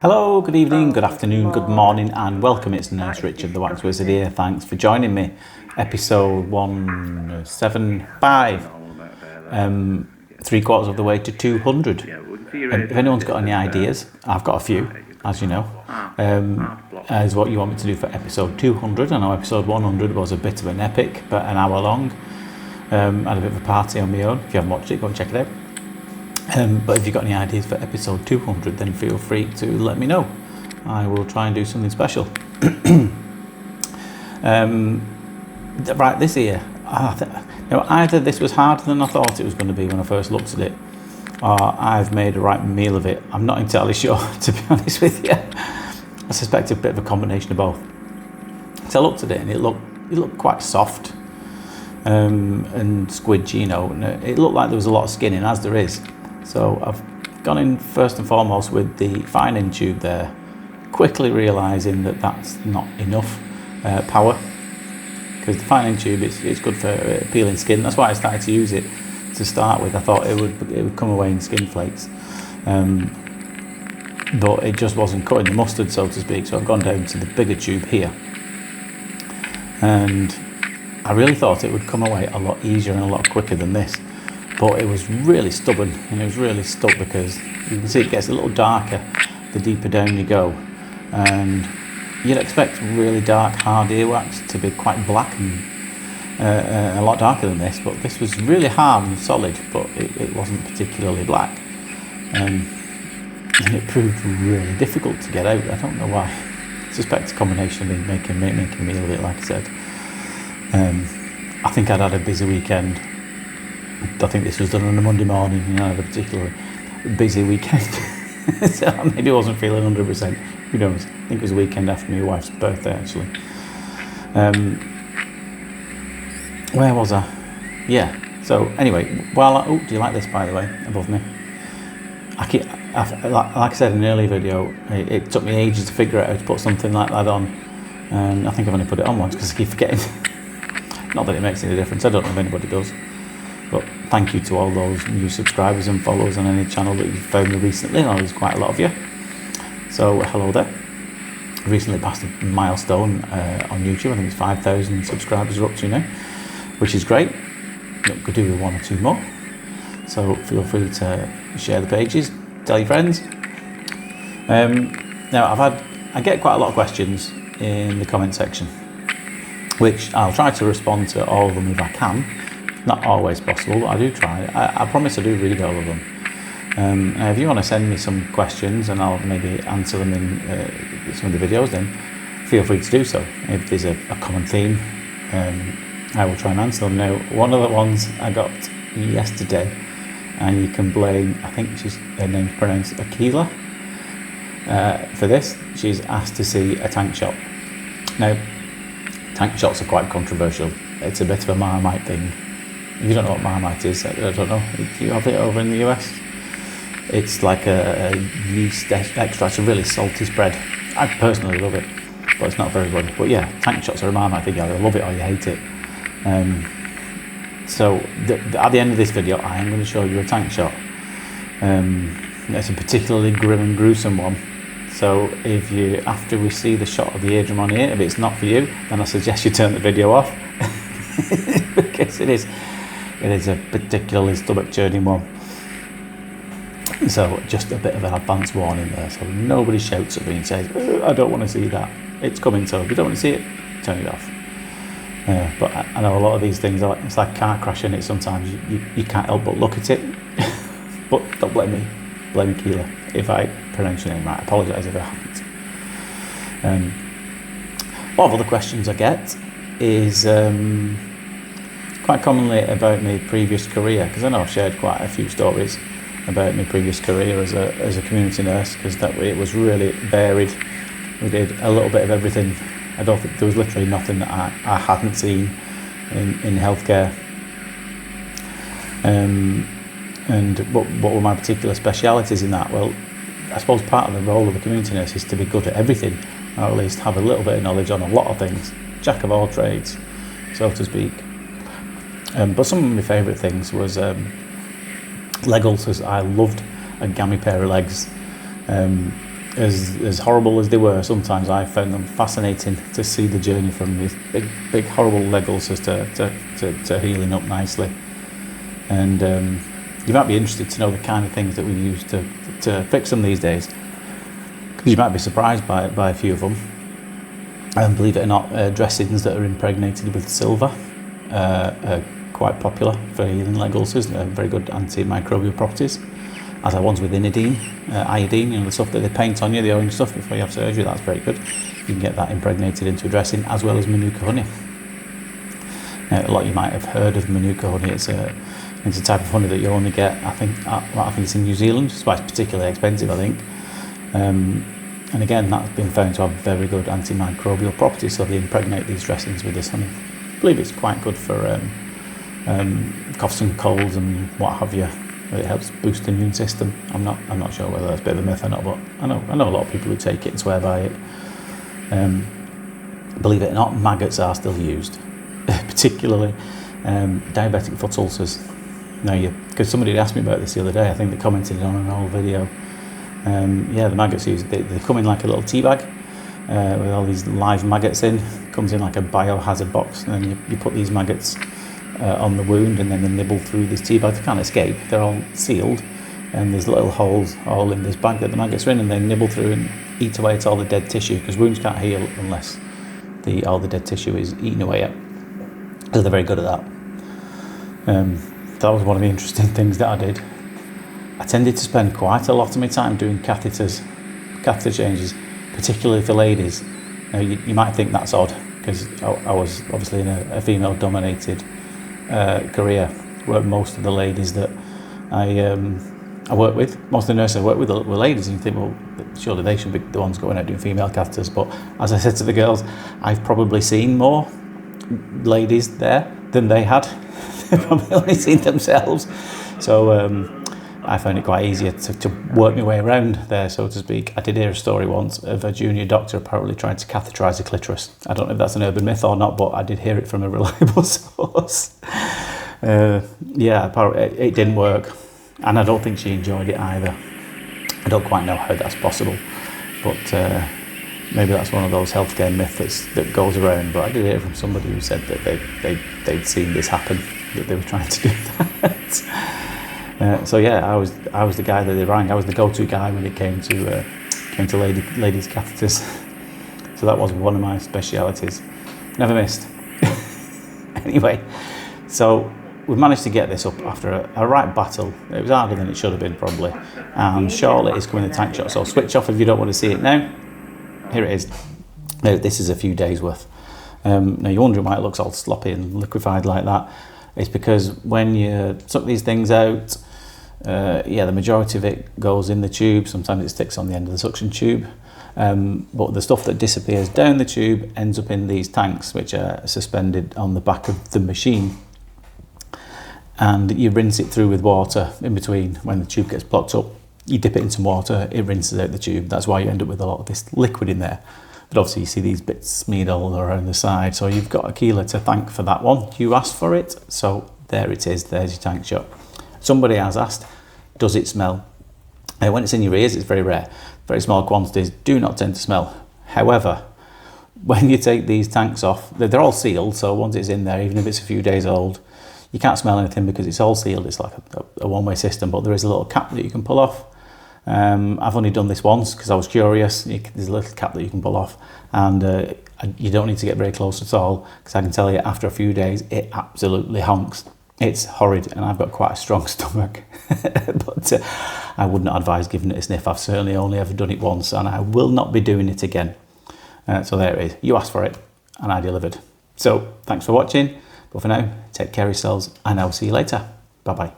Hello, good evening, good afternoon, good morning, and welcome. It's Nurse Richard, the Wax Wizard here. Thanks for joining me. Episode 175. 3/4 of the way to 200. If anyone's got any ideas, I've got a few, as you know, as what you want me to do for episode 200. I know episode 100 was a bit of an epic, but an hour long. Had a bit of a party on my own. If you haven't watched it, go and check it out. But if you've got any ideas for episode 200, then feel free to let me know. I will try and do something special. Right, this year, either this was harder than I thought it was going to be when I first looked at it, or I've made a right meal of it. I'm not entirely sure, to be honest with you. I suspect a bit of a combination of both. So I looked at it and it looked quite soft and squidgy, you know. And it looked like there was a lot of skin in, as there is. So I've gone in first and foremost with the fine-end tube there, quickly realising that that's not enough power, because the fine-end tube it's good for peeling skin. That's why I started to use it to start with. I thought it would come away in skin flakes, but it just wasn't cutting the mustard, so to speak. So I've gone down to the bigger tube here, and I really thought it would come away a lot easier and a lot quicker than this. But it was really stubborn, and it was really stuck, because you can see it gets a little darker the deeper down you go. And you'd expect really dark, hard earwax to be quite black and a lot darker than this, but this was really hard and solid, but it wasn't particularly black. And it proved really difficult to get out. I don't know why. I suspect a combination of making a meal of it, like I said. I think I'd had a busy weekend. I think this was done on a Monday morning, and I had a particularly busy weekend. So maybe I wasn't feeling 100%. Who knows? I think it was a weekend after my wife's birthday, actually. Where was I? Yeah. So anyway, do you like this, by the way, above me? Like I said in an earlier video, it took me ages to figure out how to put something like that on, and I think I've only put it on once because I keep forgetting. Not that it makes any difference. I don't know if anybody does. But thank you to all those new subscribers and followers on any channel that you've found me recently. I know there's quite a lot of you. So hello there. I recently passed a milestone on YouTube. I think it's 5,000 subscribers are up to now, which is great. Could do with one or two more. So feel free to share the pages, tell your friends. Now I get quite a lot of questions in the comment section, which I'll try to respond to all of them if I can. Not always possible, but I do try. I promise I do read all of them. If you want to send me some questions and I'll maybe answer them in some of the videos, then feel free to do so. If there's a common theme, I will try and answer them. Now, one of the ones I got yesterday, and you can blame, I think her name's pronounced Akila, for this. She's asked to see a tank shot. Now, tank shots are quite controversial. It's a bit of a Marmite thing. If you don't know what Marmite is, I don't know. Do you have it over in the US? It's like a yeast extract. It's a really salty spread. I personally love it, but it's not for everybody. But yeah, tank shots are a Marmite thing. Either love it or you hate it. So at the end of this video, I am going to show you a tank shot. It's a particularly grim and gruesome one. So after we see the shot of the eardrum on here, if it's not for you, then I suggest you turn the video off. Because it is a particularly stomach churning one. So just a bit of an advance warning there, so nobody shouts at me and says, I don't want to see that. It's coming, so if you don't want to see it, turn it off. But I know a lot of these things, it's like car crashing. It sometimes you can't help but look at it. But don't blame me. Blame Keela if I pronounce your name right. I apologise if I haven't. A lot of other questions I get is quite commonly about my previous career, because I know I've shared quite a few stories about my previous career as a community nurse, because it was really varied. We did a little bit of everything. I don't think there was literally nothing that I hadn't seen in healthcare. And what were my particular specialities in that? Well, I suppose part of the role of a community nurse is to be good at everything, or at least have a little bit of knowledge on a lot of things. Jack of all trades, so to speak. But some of my favourite things was leg ulcers. I loved a gammy pair of legs. as horrible as they were, sometimes I found them fascinating to see the journey from these big horrible leg ulcers to healing up nicely. And you might be interested to know the kind of things that we use to fix them these days, because you might be surprised by a few of them. And believe it or not, dressings that are impregnated with silver are quite popular for healing leg ulcers. They're very good antimicrobial properties, as are ones with iodine, the stuff that they paint on you, the orange stuff before you have surgery. That's very good. You can get that impregnated into a dressing, as well as Manuka honey. Now, a lot of you might have heard of Manuka honey. It's a type of honey that you only get, I think it's in New Zealand. It's quite particularly expensive, I think. And again, that's been found to have very good antimicrobial properties, so they impregnate these dressings with this honey. I believe it's quite good for coughs and colds and what have you. It helps boost the immune system. I'm not sure whether that's a bit of a myth or not, but I know a lot of people who take it and swear by it. Believe it or not, maggots are still used, particularly diabetic foot ulcers. Now, because somebody had asked me about this the other day, I think they commented on an old video. The maggots used, they come in like a little tea bag with all these live maggots in. It comes in like a biohazard box, and then you put these maggots on the wound, and then they nibble through this tea bag. They can't escape, they're all sealed, and there's little holes all in this bag that the maggots are in, and they nibble through and eat away at all the dead tissue, because wounds can't heal unless all the dead tissue is eaten away at. So they're very good at that. That was one of the interesting things that I did. I tended to spend quite a lot of my time doing catheter changes, particularly for ladies. Now, you might think that's odd, because I was obviously in a female-dominated career, where most of the ladies that I work with, most of the nurses I work with were ladies, and you think, well, surely they should be the ones going out doing female catheters. But as I said to the girls, I've probably seen more ladies there than they had. They've probably only seen themselves. So I found it quite easier to work my way around there, so to speak. I did hear a story once of a junior doctor apparently trying to catheterise a clitoris. I don't know if that's an urban myth or not, but I did hear it from a reliable source. Apparently it didn't work, and I don't think she enjoyed it either. I don't quite know how that's possible, but maybe that's one of those healthcare myths that goes around. But I did hear it from somebody who said that they'd seen this happen, that they were trying to do that. I was the guy that they rang. I was the go-to guy when it came to ladies catheters. So that was one of my specialities. Never missed. Anyway, so we managed to get this up after a right battle. It was harder than it should have been, probably. And Charlotte is coming in the tank shot, so switch off if you don't want to see it now. Here it is. Now, this is a few days worth. Now, you're wondering why it looks all sloppy and liquefied like that. It's because when you suck these things out, the majority of it goes in the tube. Sometimes it sticks on the end of the suction tube. But the stuff that disappears down the tube ends up in these tanks, which are suspended on the back of the machine. And you rinse it through with water in between. When the tube gets blocked up, you dip it in some water, it rinses out the tube. That's why you end up with a lot of this liquid in there. But obviously you see these bits smeared all around the side. So you've got Aquila to thank for that one. You asked for it, so there it is. There's your tank shot. Somebody has asked, does it smell? When it's in your ears, it's very rare. Very small quantities do not tend to smell. However, when you take these tanks off, they're all sealed, so once it's in there, even if it's a few days old, you can't smell anything because it's all sealed. It's like a one-way system, but there is a little cap that you can pull off. I've only done this once because I was curious. There's a little cap that you can pull off, and you don't need to get very close at all, because I can tell you after a few days it absolutely honks. It's horrid, and I've got quite a strong stomach. But I would not advise giving it a sniff. I've certainly only ever done it once, and I will not be doing it again. So there it is. You asked for it, and I delivered. So thanks for watching. But for now, take care of yourselves, and I'll see you later. Bye-bye.